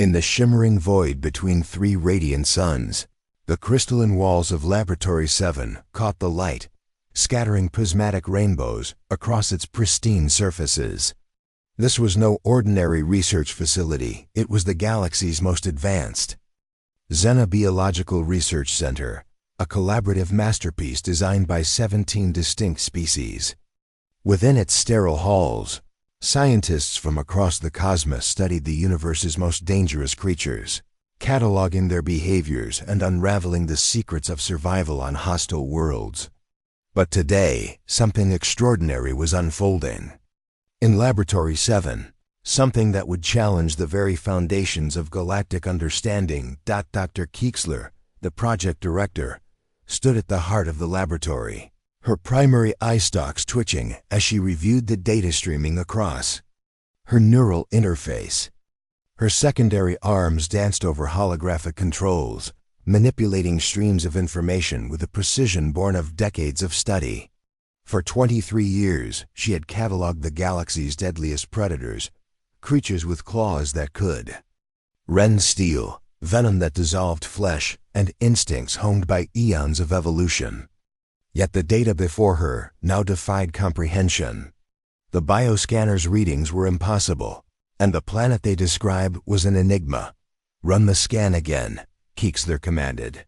In the shimmering void between three radiant suns, the crystalline walls of Laboratory 7 caught the light, scattering prismatic rainbows across its pristine surfaces. This was no ordinary research facility. It was the galaxy's most advanced Xenobiological Research Center, a collaborative masterpiece designed by 17 distinct species. Within its sterile halls, scientists from across the cosmos studied the universe's most dangerous creatures, cataloging their behaviors and unraveling the secrets of survival on hostile worlds. But today, something extraordinary was unfolding. In Laboratory 7, something that would challenge the very foundations of galactic understanding. Dr. Keeksler, the project director, stood at the heart of the laboratory, her primary eye stalks twitching as she reviewed the data streaming across her neural interface. Her secondary arms danced over holographic controls, manipulating streams of information with a precision born of decades of study. For 23 years, she had cataloged the galaxy's deadliest predators, creatures with claws that could rend steel, venom that dissolved flesh, and instincts honed by eons of evolution. Yet the data before her now defied comprehension. The bioscanner's readings were impossible, and the planet they described was an enigma. "Run the scan again," Keeksler commanded.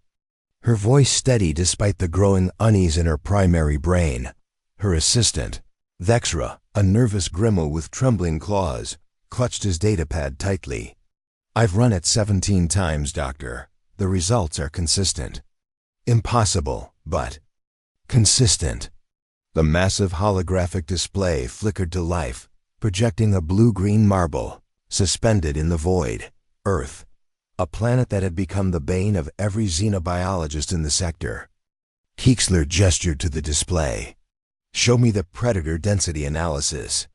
Her voice steady despite the growing unease in her primary brain. Her assistant, Vexra, a nervous grimal with trembling claws, clutched his datapad tightly. "I've run it 17 times, Doctor. The results are consistent." Impossible, but consistent. The massive holographic display flickered to life, projecting a blue-green marble, suspended in the void. Earth, a planet that had become the bane of every xenobiologist in the sector. Keeksler gestured to the display. "Show me the predator density analysis."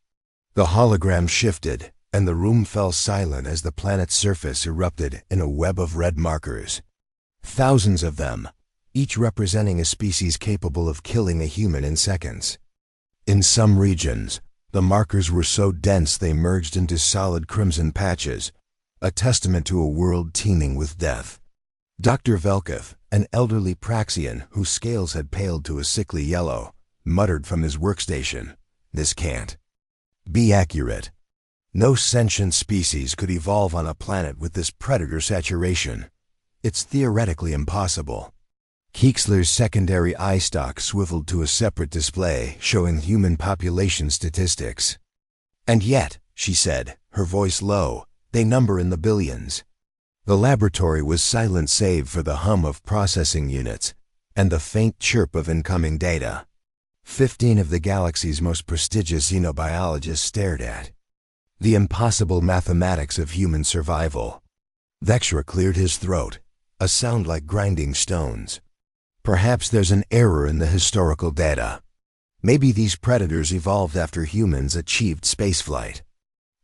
The hologram shifted, and the room fell silent as the planet's surface erupted in a web of red markers. Thousands of them, each representing a species capable of killing a human in seconds. In some regions, the markers were so dense they merged into solid crimson patches, a testament to a world teeming with death. Dr. Velkov, an elderly Praxian whose scales had paled to a sickly yellow, muttered from his workstation, "This can't be accurate. No sentient species could evolve on a planet with this predator saturation. It's theoretically impossible." Keeksler's secondary eye stalk swiveled to a separate display showing human population statistics. "And yet," she said, her voice low, "they number in the billions." The laboratory was silent save for the hum of processing units and the faint chirp of incoming data. 15 of the galaxy's most prestigious xenobiologists stared at the impossible mathematics of human survival. Vexra cleared his throat, a sound like grinding stones. "Perhaps there's an error in the historical data. Maybe these predators evolved after humans achieved spaceflight."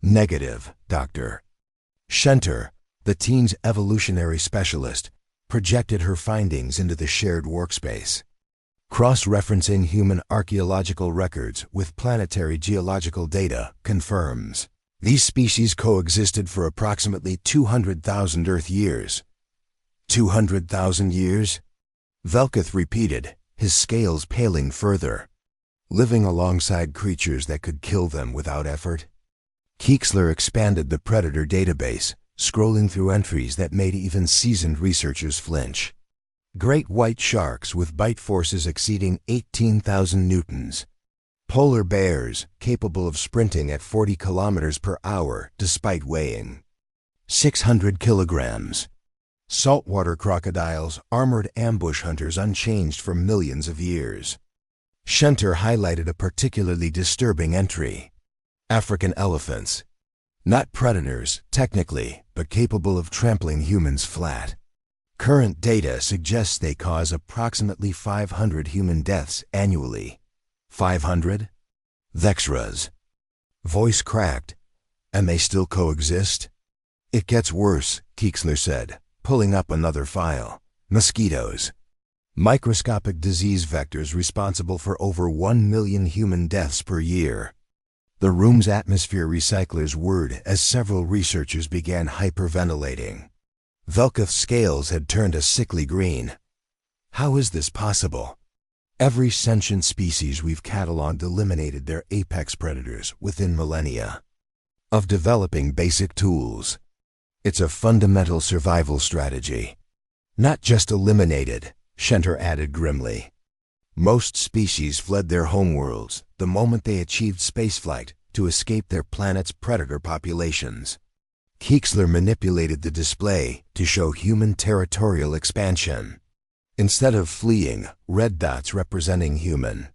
"Negative, Doctor." Shenter, the teen's evolutionary specialist, projected her findings into the shared workspace. Cross-referencing human archaeological records with planetary geological data confirms these species coexisted for approximately 200,000 Earth years. 200,000 years? Velkov repeated, his scales paling further. Living alongside creatures that could kill them without effort? Keeksler expanded the predator database, scrolling through entries that made even seasoned researchers flinch. Great white sharks with bite forces exceeding 18,000 newtons. Polar bears capable of sprinting at 40 kilometers per hour despite weighing 600 kilograms. Saltwater crocodiles, armored ambush hunters unchanged for millions of years. Shenter highlighted a particularly disturbing entry. African elephants. Not predators, technically, but capable of trampling humans flat. Current data suggests they cause approximately 500 human deaths annually. 500? Vexra's voice cracked. "And they still coexist?" "It gets worse," Keeksler said, pulling up another file. "Mosquitoes. Microscopic disease vectors responsible for over 1 million human deaths per year." The room's atmosphere recyclers whirred as several researchers began hyperventilating. Velkath's scales had turned a sickly green. How is this possible? Every sentient species we've cataloged eliminated their apex predators within millennia of developing basic tools. It's a fundamental survival strategy. Not just eliminated, Shenter added grimly. Most species fled their homeworlds the moment they achieved spaceflight to escape their planet's predator populations. Keeksler manipulated the display to show human territorial expansion. Instead of fleeing, red dots representing human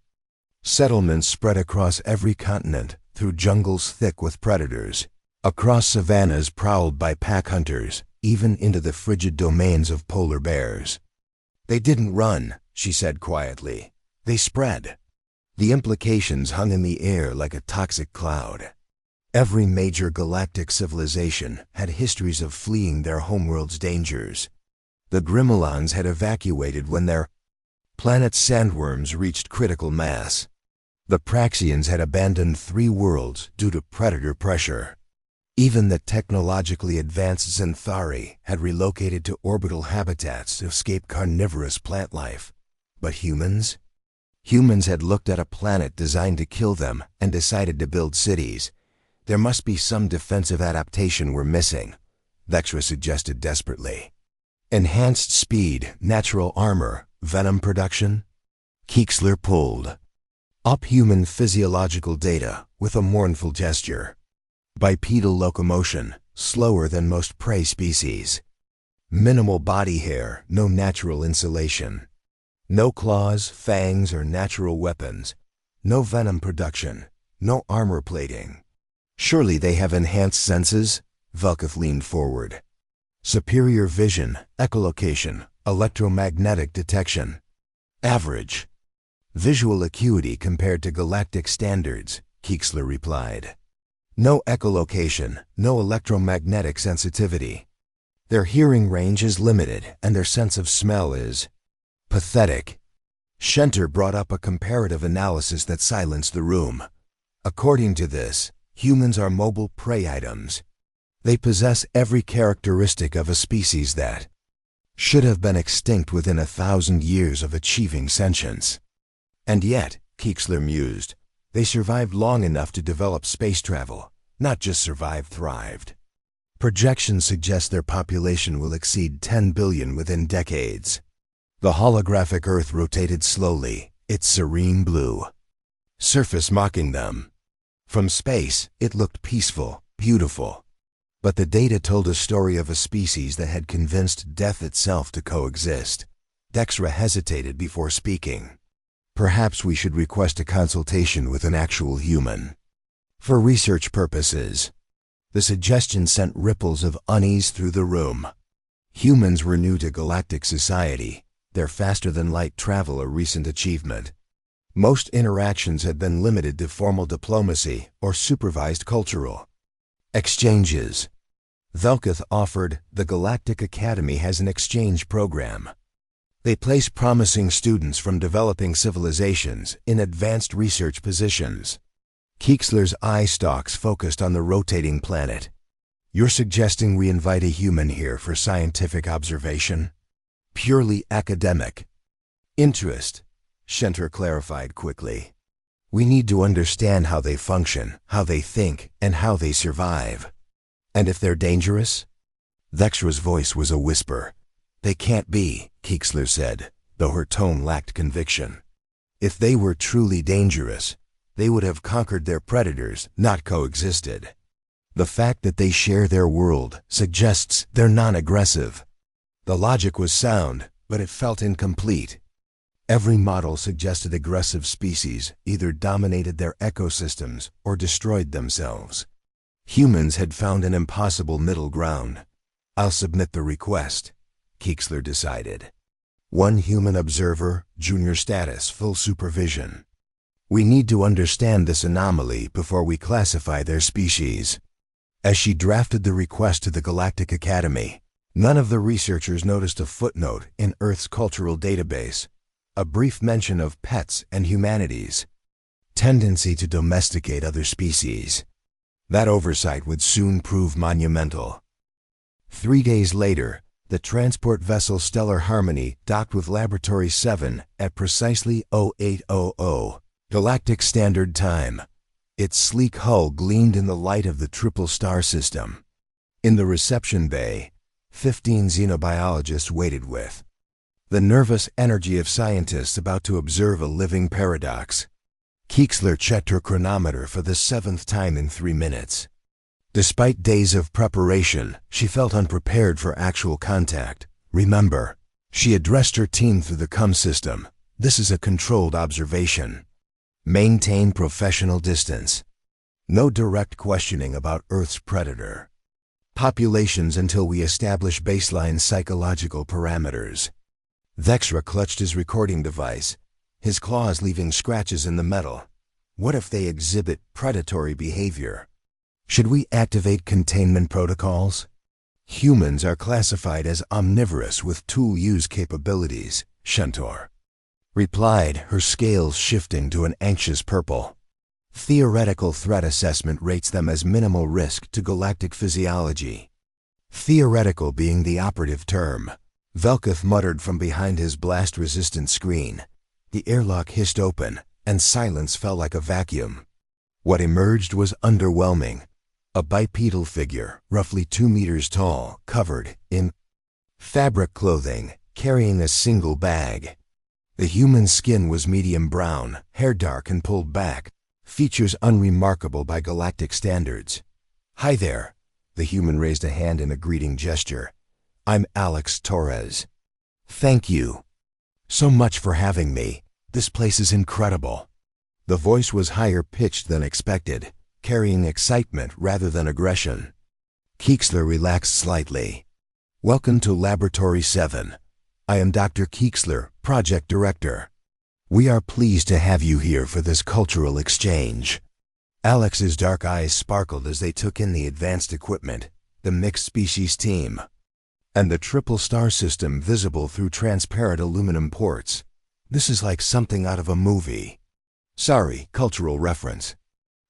settlements spread across every continent through jungles thick with predators, across savannas prowled by pack hunters, even into the frigid domains of polar bears. They didn't run, she said quietly. They spread. The implications hung in the air like a toxic cloud. Every major galactic civilization had histories of fleeing their homeworld's dangers. The Grimmelons had evacuated when their planet's sandworms reached critical mass. The Praxians had abandoned 3 worlds due to predator pressure. Even the technologically advanced Xanthari had relocated to orbital habitats to escape carnivorous plant life. But humans? Humans had looked at a planet designed to kill them and decided to build cities. There must be some defensive adaptation we're missing, Vexra suggested desperately. Enhanced speed, natural armor, venom production? Keeksler pulled up human physiological data with a mournful gesture. Bipedal locomotion, slower than most prey species. Minimal body hair, no natural insulation. No claws, fangs, or natural weapons. No venom production. No armor plating. Surely they have enhanced senses? Velkath leaned forward. Superior vision, echolocation, electromagnetic detection. Average. Visual acuity compared to galactic standards, Keeksler replied. No echolocation, no electromagnetic sensitivity. Their hearing range is limited, and their sense of smell is pathetic. Shenter brought up a comparative analysis that silenced the room. According to this, humans are mobile prey items. They possess every characteristic of a species that should have been extinct within 1,000 years of achieving sentience. And yet, Keeksler mused, they survived long enough to develop space travel, not just survive, thrived. Projections suggest their population will exceed 10 billion within decades. The holographic Earth rotated slowly, its serene blue surface mocking them. From space, it looked peaceful, beautiful. But the data told a story of a species that had convinced death itself to coexist. Dexra hesitated before speaking. Perhaps we should request a consultation with an actual human. For research purposes. The suggestion sent ripples of unease through the room. Humans were new to galactic society, their faster-than-light travel a recent achievement. Most interactions had been limited to formal diplomacy or supervised cultural exchanges. Velkath offered the Galactic Academy has an exchange program. They place promising students from developing civilizations in advanced research positions. Keeksler's eye stalks focused on the rotating planet. You're suggesting we invite a human here for scientific observation? Purely academic. Interest, Shenter clarified quickly. We need to understand how they function, how they think, and how they survive. And if they're dangerous? Vexra's voice was a whisper. They can't be, Keeksler said, though her tone lacked conviction. If they were truly dangerous, they would have conquered their predators, not coexisted. The fact that they share their world suggests they're non-aggressive. The logic was sound, but it felt incomplete. Every model suggested aggressive species either dominated their ecosystems or destroyed themselves. Humans had found an impossible middle ground. I'll submit the request, Keeksler decided. 1 human observer, junior status, full supervision. We need to understand this anomaly before we classify their species. As she drafted the request to the Galactic Academy, none of the researchers noticed a footnote in Earth's cultural database, a brief mention of pets and humanities. tendency to domesticate other species. That oversight would soon prove monumental. 3 days later, the transport vessel Stellar Harmony docked with Laboratory 7 at precisely 0800 Galactic Standard Time. Its sleek hull gleamed in the light of the triple star system. In the reception bay, 15 xenobiologists waited with the nervous energy of scientists about to observe a living paradox. Keeksler checked her chronometer for the 7th time in 3 minutes. Despite days of preparation, she felt unprepared for actual contact. Remember, she addressed her team through the COM system. This is a controlled observation. Maintain professional distance. No direct questioning about Earth's predator populations until we establish baseline psychological parameters. Vexra clutched his recording device, his claws leaving scratches in the metal. What if they exhibit predatory behavior? Should we activate containment protocols? Humans are classified as omnivorous with tool use capabilities, Shentor replied, her scales shifting to an anxious purple. Theoretical threat assessment rates them as minimal risk to galactic physiology. Theoretical being the operative term. Velkuth muttered from behind his blast-resistant screen. The airlock hissed open, and silence fell like a vacuum. What emerged was underwhelming. A bipedal figure, roughly 2 meters tall, covered in fabric clothing, carrying a single bag. The human skin was medium brown, hair dark and pulled back, features unremarkable by galactic standards. "Hi there." The human raised a hand in a greeting gesture. "I'm Alex Torres. Thank you so much for having me. This place is incredible." The voice was higher pitched than expected, carrying excitement rather than aggression. Keeksler relaxed slightly. "Welcome to Laboratory 7. I am Dr. Keeksler, Project Director. We are pleased to have you here for this cultural exchange." Alex's dark eyes sparkled as they took in the advanced equipment, the mixed species team, and the triple star system visible through transparent aluminum ports. "This is like something out of a movie." Sorry, cultural reference.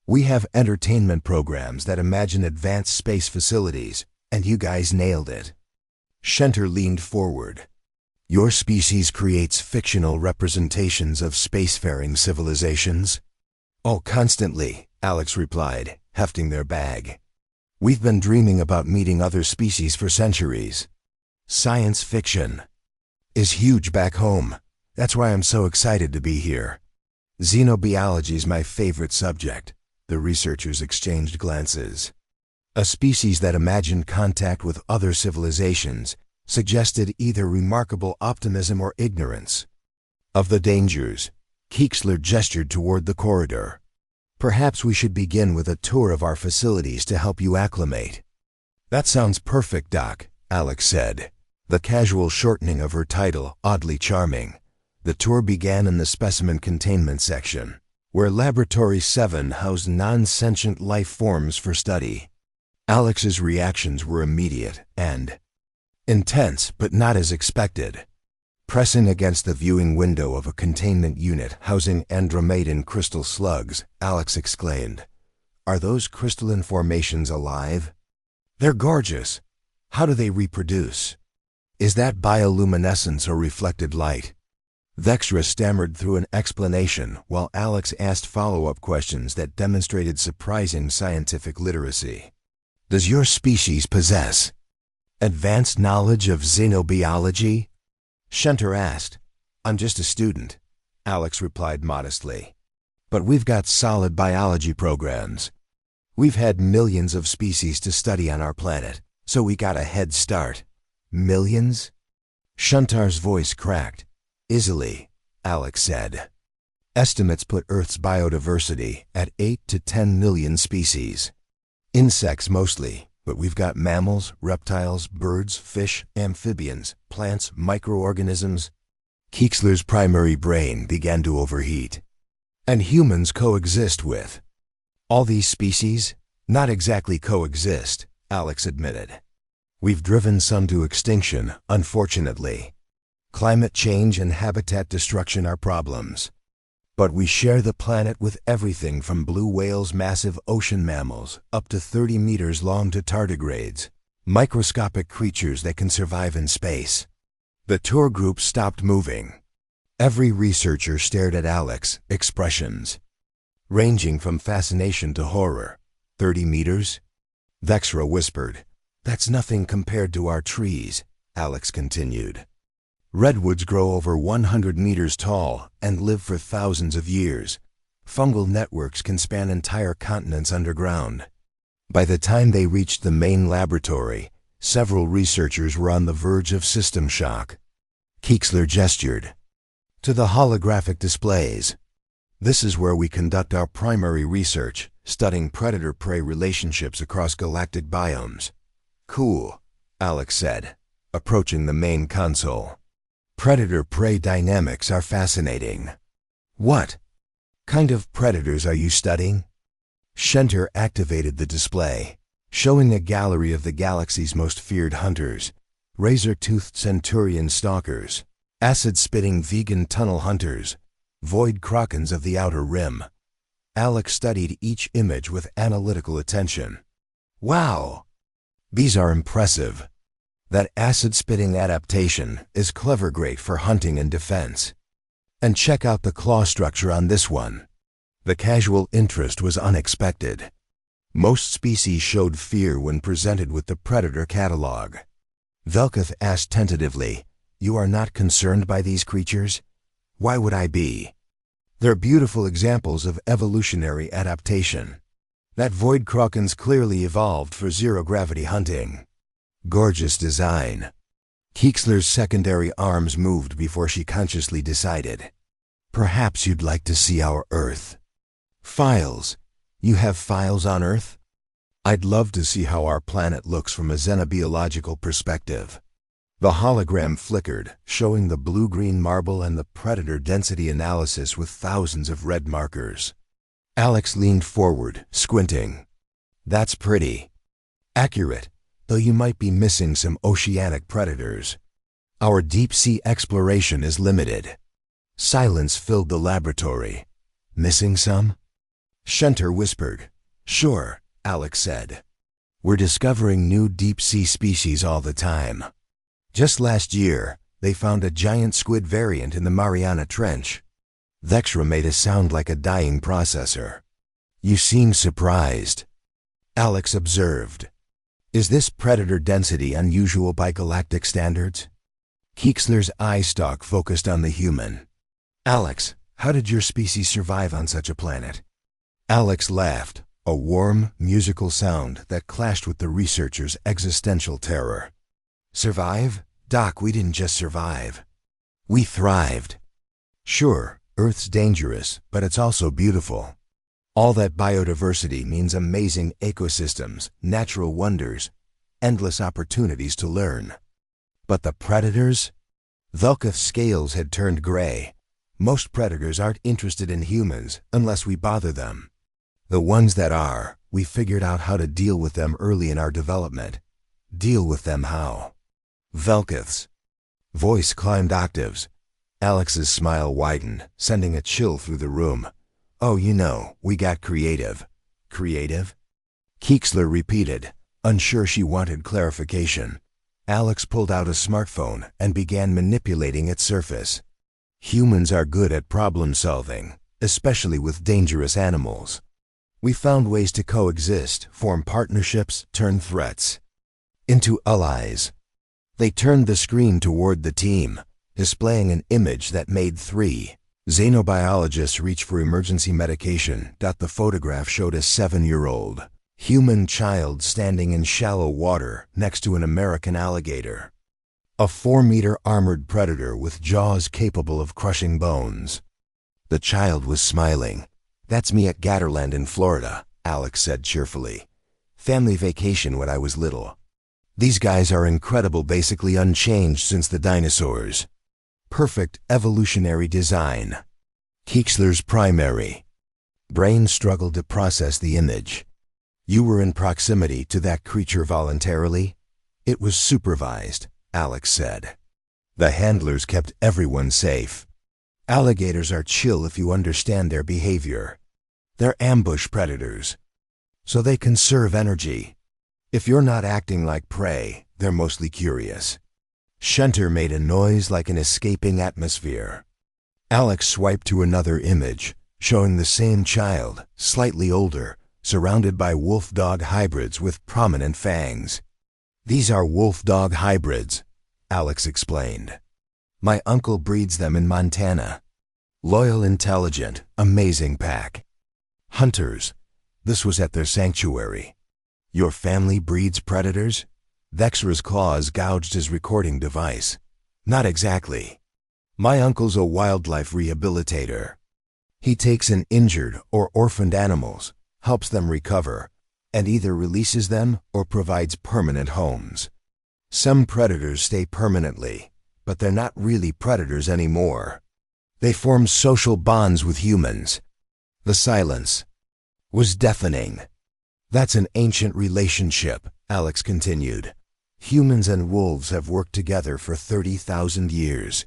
"We have entertainment programs that imagine advanced space facilities, and you guys nailed it." Shentor leaned forward. "Your species creates fictional representations of spacefaring civilizations?" "Oh, constantly," Alex replied, hefting their bag. "We've been dreaming about meeting other species for centuries. Science fiction is huge back home. That's why I'm so excited to be here." "Xenobiology's my favorite subject." The researchers exchanged glances. A species that imagined contact with other civilizations suggested either remarkable optimism or ignorance of the dangers. Keeksler gestured toward the corridor. "Perhaps we should begin with a tour of our facilities to help you acclimate." "That sounds perfect, Doc," Alex said, the casual shortening of her title oddly charming. The tour began in the specimen containment section, where Laboratory 7 housed non-sentient life forms for study. Alex's reactions were immediate and intense, but not as expected. Pressing against the viewing window of a containment unit housing Andromedan crystal slugs, Alex exclaimed, "Are those crystalline formations alive? They're gorgeous. How do they reproduce? Is that bioluminescence or reflected light?" Vexra stammered through an explanation while Alex asked follow-up questions that demonstrated surprising scientific literacy. "Does your species possess advanced knowledge of xenobiology?" Shentor asked. "I'm just a student," Alex replied modestly. "But we've got solid biology programs. We've had millions of species to study on our planet, so we got a head start." "Millions?" Shentor's voice cracked. "Easily," Alex said. "Estimates put Earth's biodiversity at 8 to 10 million species. Insects mostly. But we've got mammals, reptiles, birds, fish, amphibians, plants, microorganisms." Keeksler's primary brain began to overheat. "And humans coexist with all these species?" "Not exactly coexist," Alex admitted. "We've driven some to extinction, unfortunately. Climate change and habitat destruction are problems. But we share the planet with everything from blue whales, massive ocean mammals, up to 30 meters long to tardigrades, microscopic creatures that can survive in space. The tour group stopped moving. Every researcher stared at Alex, expressions ranging from fascination to horror. 30 meters? Vexra whispered. That's nothing compared to our trees, Alex continued. Redwoods grow over 100 meters tall and live for thousands of years. Fungal networks can span entire continents underground. By the time they reached the main laboratory, several researchers were on the verge of system shock. Keeksler gestured. To the holographic displays. This is where we conduct our primary research, studying predator-prey relationships across galactic biomes. Cool, Alex said, approaching the main console. Predator-prey dynamics are fascinating. What kind of predators are you studying? Shenter activated the display, showing a gallery of the galaxy's most feared hunters, razor-toothed centurion stalkers, acid-spitting vegan tunnel hunters, void krakens of the outer rim. Alex studied each image with analytical attention. Wow! These are impressive. That acid-spitting adaptation is clever, great for hunting and defense. And check out the claw structure on this one. The casual interest was unexpected. Most species showed fear when presented with the predator catalog. Velketh asked tentatively, "You are not concerned by these creatures?" "Why would I be? They're beautiful examples of evolutionary adaptation. That void kraken's clearly evolved for zero-gravity hunting." Gorgeous design. Keeksler's secondary arms moved before she consciously decided. "Perhaps you'd like to see our Earth." "Files? You have files on Earth?" "I'd love to see how our planet looks from a xenobiological perspective." The hologram flickered, showing the blue-green marble and the predator density analysis with thousands of red markers. Alex leaned forward, squinting. "That's pretty accurate, though you might be missing some oceanic predators. Our deep-sea exploration is limited." Silence filled the laboratory. "Missing some?" Shenter whispered. "Sure," Alex said. "We're discovering new deep-sea species all the time. Just last year, they found a giant squid variant in the Mariana Trench." Vexra made a sound like a dying processor. "You seem surprised," Alex observed. "Is this predator density unusual by galactic standards?" Keeksler's eye stalk focused on the human. "Alex, how did your species survive on such a planet?" Alex laughed, a warm, musical sound that clashed with the researcher's existential terror. "Survive? Doc, we didn't just survive. We thrived." "Sure, Earth's dangerous, but it's also beautiful. All that biodiversity means amazing ecosystems, natural wonders, endless opportunities to learn." "But the predators?" Velketh's scales had turned gray. "Most predators aren't interested in humans unless we bother them. The ones that are, we figured out how to deal with them early in our development." "Deal with them how?" Velketh's voice climbed octaves. Alex's smile widened, sending a chill through the room. "Oh, you know, we got creative." "Creative?" Keeksler repeated, unsure she wanted clarification. Alex pulled out a smartphone and began manipulating its surface. "Humans are good at problem solving, especially with dangerous animals. We found ways to coexist, form partnerships, turn threats into allies." They turned the screen toward the team, displaying an image that made 3 xenobiologists reach for emergency medication. The photograph showed a 7-year-old human child standing in shallow water next to an American alligator. A 4-meter armored predator with jaws capable of crushing bones. The child was smiling. "That's me at Gatorland in Florida," Alex said cheerfully. "Family vacation when I was little. These guys are incredible, basically unchanged since the dinosaurs. Perfect evolutionary design." Keeksler's primary brain struggled to process the image. "You were in proximity to that creature voluntarily?" "It was supervised," Alex said. "The handlers kept everyone safe." Alligators are chill if you understand their behavior. They're ambush predators, so they conserve energy. If you're not acting like prey, they're mostly curious. Shenter made a noise like an escaping atmosphere. Alex swiped to another image, showing the same child, slightly older, surrounded by wolf-dog hybrids with prominent fangs. These are wolf-dog hybrids, Alex explained. My uncle breeds them in Montana. Loyal, intelligent, amazing pack. Hunters. This was at their sanctuary. Your family breeds predators? Vexra's claws gouged his recording device. Not exactly. My uncle's a wildlife rehabilitator. He takes in injured or orphaned animals, helps them recover, and either releases them or provides permanent homes. Some predators stay permanently, but they're not really predators anymore. They form social bonds with humans. The silence was deafening. That's an ancient relationship, Alex continued. Humans and wolves have worked together for 30,000 years.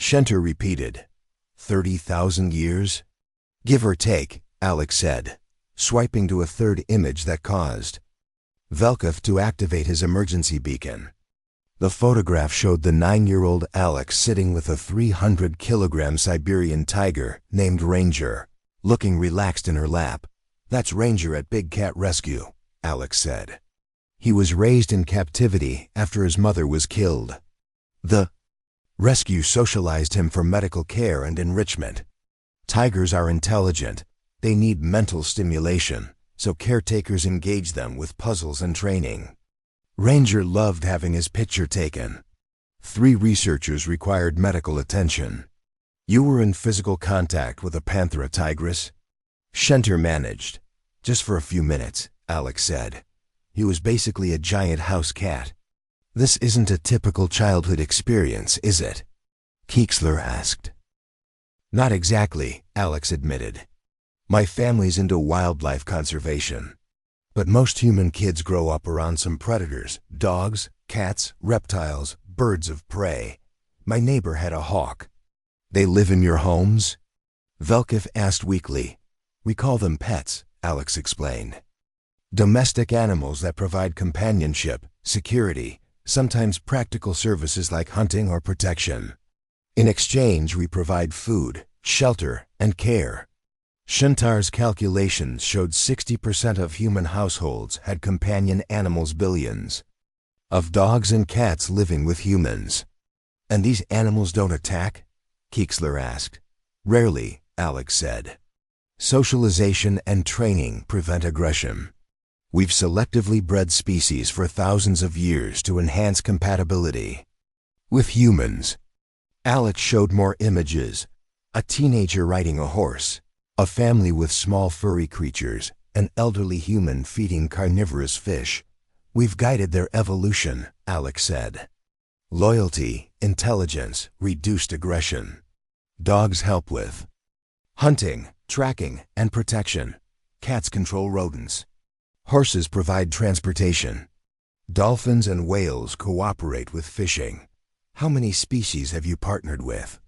Shenter repeated. 30,000 years? Give or take, Alex said, swiping to a third image that caused Velkov to activate his emergency beacon. The photograph showed the 9-year-old Alex sitting with a 300-kilogram Siberian tiger named Ranger, looking relaxed in her lap. That's Ranger at Big Cat Rescue, Alex said. He was raised in captivity after his mother was killed. The rescue socialized him for medical care and enrichment. Tigers are intelligent. They need mental stimulation, so caretakers engage them with puzzles and training. Ranger loved having his picture taken. 3 researchers required medical attention. You were in physical contact with a Panthera tigris? Shenter managed. Just for a few minutes, Alex said. He was basically a giant house cat. This isn't a typical childhood experience, is it? Keeksler asked. Not exactly, Alex admitted. My family's into wildlife conservation. But most human kids grow up around some predators, dogs, cats, reptiles, birds of prey. My neighbor had a hawk. They live in your homes? Velkov asked weakly. We call them pets, Alex explained. Domestic animals that provide companionship, security, sometimes practical services like hunting or protection. In exchange, we provide food, shelter, and care. Shentar's calculations showed 60% of human households had companion animals, billions of dogs and cats living with humans. And these animals don't attack? Keeksler asked. Rarely, Alex said. Socialization and training prevent aggression. We've selectively bred species for thousands of years to enhance compatibility with humans. Alex showed more images. A teenager riding a horse. A family with small furry creatures, an elderly human feeding carnivorous fish. We've guided their evolution, Alex said. Loyalty, intelligence, reduced aggression. Dogs help with hunting, tracking, and protection. Cats control rodents. Horses provide transportation. Dolphins and whales cooperate with fishing. How many species have you partnered with?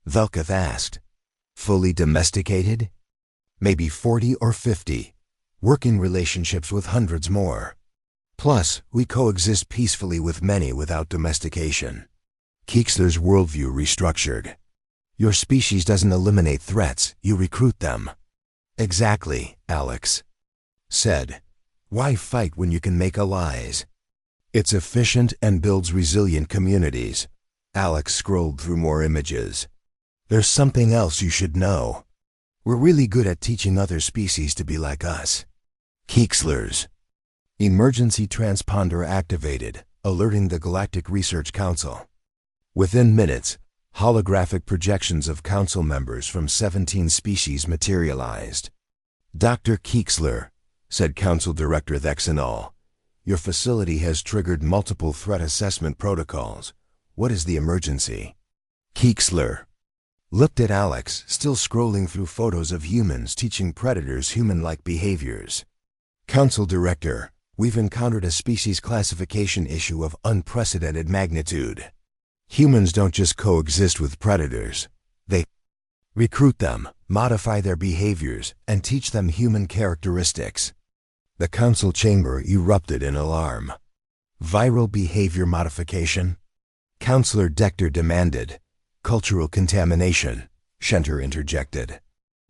Velkov asked. Fully domesticated? Maybe 40 or 50. Working relationships with hundreds more. Plus, we coexist peacefully with many without domestication. Keeksler's worldview restructured. Your species doesn't eliminate threats, you recruit them. Exactly, Alex said. Why fight when you can make allies? It's efficient and builds resilient communities. Alex scrolled through more images. There's something else you should know. We're really good at teaching other species to be like us. Keeksler's emergency transponder activated, alerting the Galactic Research Council. Within minutes, holographic projections of council members from 17 species materialized. Dr. Keeksler, said Council Director Thexanol, your facility has triggered multiple threat assessment protocols. What is the emergency? Keeksler looked at Alex, still scrolling through photos of humans teaching predators human-like behaviors. Council Director, we've encountered a species classification issue of unprecedented magnitude. Humans don't just coexist with predators. They Recruit them, modify their behaviors, and teach them human characteristics. The council chamber erupted in alarm. Viral behavior modification? Counselor Dector demanded. Cultural contamination, Shenter interjected.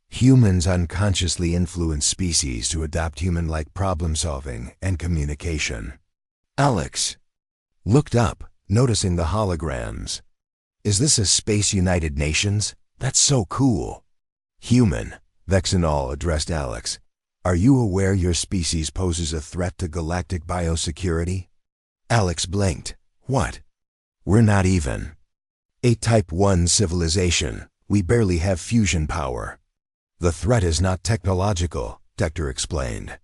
Humans unconsciously influence species to adopt human-like problem-solving and communication. Alex looked up, noticing the holograms. Is this a Space United Nations? That's so cool. Human, Vexenol addressed Alex. Are you aware your species poses a threat to galactic biosecurity? Alex blinked. What? We're not even a Type 1 civilization. We barely have fusion power. The threat is not technological, Dector explained.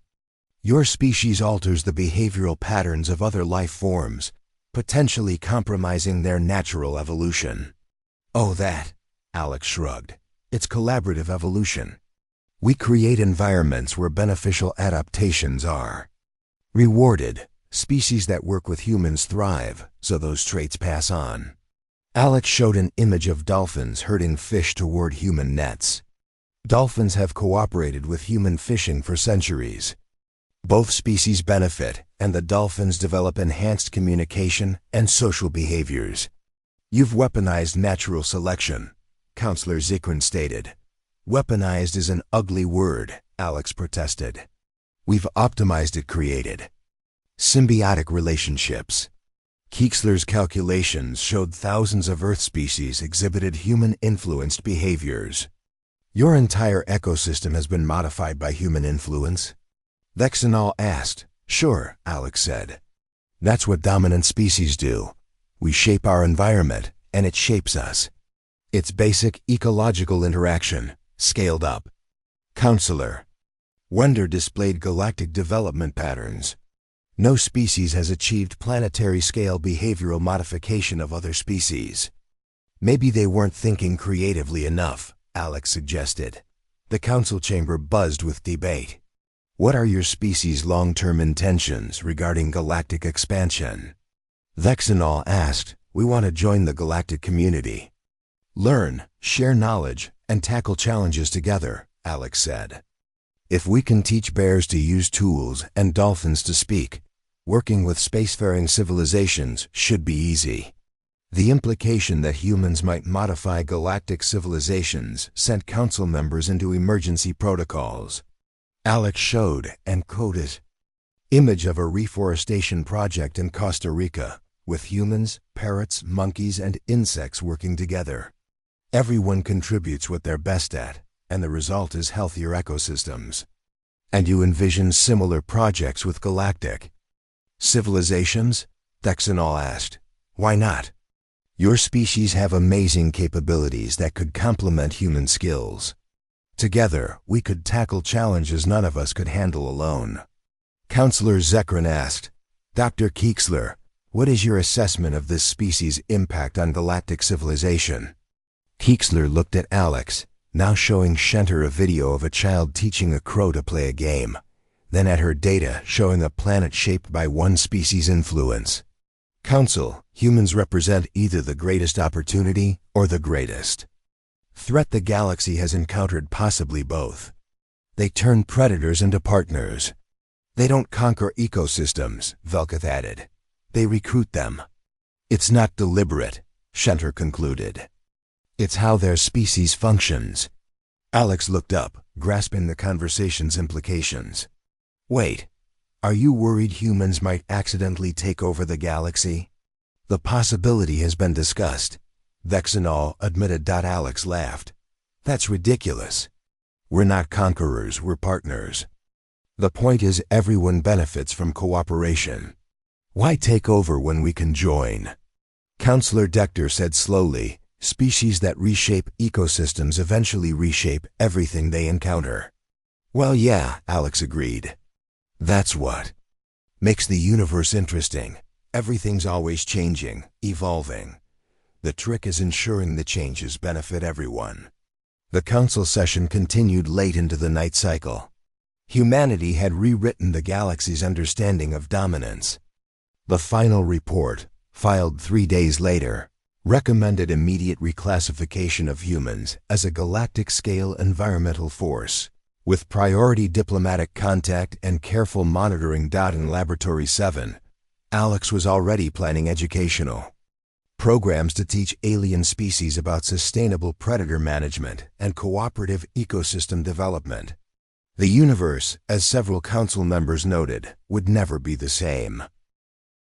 Your species alters the behavioral patterns of other life forms, potentially compromising their natural evolution. Oh, that, Alex shrugged. It's collaborative evolution. We create environments where beneficial adaptations are rewarded. Species that work with humans thrive, so those traits pass on. Alex showed an image of dolphins herding fish toward human nets. Dolphins have cooperated with human fishing for centuries. Both species benefit, and the dolphins develop enhanced communication and social behaviors. You've weaponized natural selection, Counselor Zikrin stated. Weaponized is an ugly word, Alex protested. We've optimized it, created symbiotic relationships. Keeksler's calculations showed thousands of Earth species exhibited human-influenced behaviors. Your entire ecosystem has been modified by human influence? Vexenol asked. Sure, Alex said. That's what dominant species do. We shape our environment, and it shapes us. It's basic ecological interaction, scaled up. Counselor Wender displayed galactic development patterns. No species has achieved planetary-scale behavioral modification of other species. Maybe they weren't thinking creatively enough, Alex suggested. The council chamber buzzed with debate. What are your species' long-term intentions regarding galactic expansion? Vexenol asked. We want to join the galactic community. Learn, share knowledge, and tackle challenges together, Alex said. If we can teach bears to use tools and dolphins to speak, working with spacefaring civilizations should be easy. The implication that humans might modify galactic civilizations sent council members into emergency protocols. Alex showed and quoted image of a reforestation project in Costa Rica, with humans, parrots, monkeys, and insects working together. Everyone contributes what they're best at, and the result is healthier ecosystems. And you envision similar projects with Galactic civilizations? Vexenol asked. Why not? Your species have amazing capabilities that could complement human skills. Together, we could tackle challenges none of us could handle alone. Counselor Zikrin asked, Dr. Keeksler, what is your assessment of this species' impact on galactic civilization? Keeksler looked at Alex, now showing Shenter a video of a child teaching a crow to play a game, then at her data showing a planet shaped by one species' influence. Council, humans represent either the greatest opportunity or the greatest threat the galaxy has encountered, possibly both. They turn predators into partners. They don't conquer ecosystems, Velketh added. They recruit them. It's not deliberate, Shenter concluded. It's how their species functions. Alex looked up, grasping the conversation's implications. Wait, are you worried humans might accidentally take over the galaxy? The possibility has been discussed, Vexenol admitted. Alex laughed. That's ridiculous. We're not conquerors, we're partners. The point is everyone benefits from cooperation. Why take over when we can join? Counselor Dector said slowly, species that reshape ecosystems eventually reshape everything they encounter. Well, yeah, Alex agreed. That's what makes the universe interesting. Everything's always changing, evolving. The trick is ensuring the changes benefit everyone. The council session continued late into the night cycle. Humanity had rewritten the galaxy's understanding of dominance. The final report, filed 3 days later, recommended immediate reclassification of humans as a galactic-scale environmental force. With priority diplomatic contact and careful monitoring. In Laboratory 7, Alex was already planning educational programs to teach alien species about sustainable predator management and cooperative ecosystem development. The universe, as several council members noted, would never be the same.